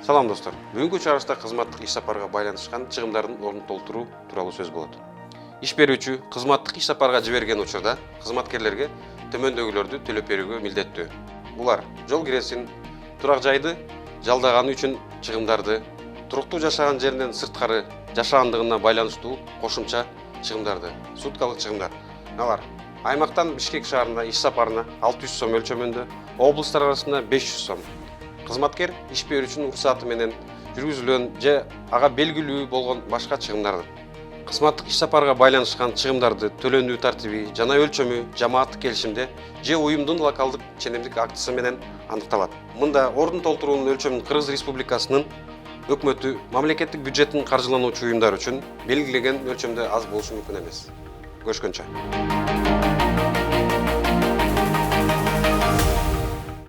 Салам достор. Бүгүнкү чыгарышта кызматтык иш сапарга байланышкан чыгымдардын ордун толтуруу тууралуу сөз болот. Иш берүүчү кызматтык иш сапарга жиберген учурда кызматкерлерге төмөндөгүлөрдү төлөп берүүгө милдеттүү. Булар жол киресин, турак жайды жалдаганы үчүн чыгымдарды, туруктуу жашаган жеринен сырткары жашагандыгына байланыштуу кошумча чыгымдарды, суткалык чыгымдар. Алар аймактан Бишкек шаарына иш сапарына 600 сом өлчөмүндө, облустар арасында 500 сом. Кызматкер иш берүүчүнүн уруксаты менен жүргүзүлгөн же ага белгилүү болгон башка чыгымдарды. Кызматтык иш сапарга байланышкан чыгымдарды төлөнүү тартиби жана өлчөмү жамааттык келишимде же уюмдун локалдык ченемдик актысы менен аныкталат. Мында ордун толтуруунун өлчөмүн Кыргыз Республикасынын өкмөтү мамлекеттик бюджеттин каржылануучу уюмдар үчүн белгилеген өлчөмдө аз болушу мүмкүн эмес. Көрүшкөнчө.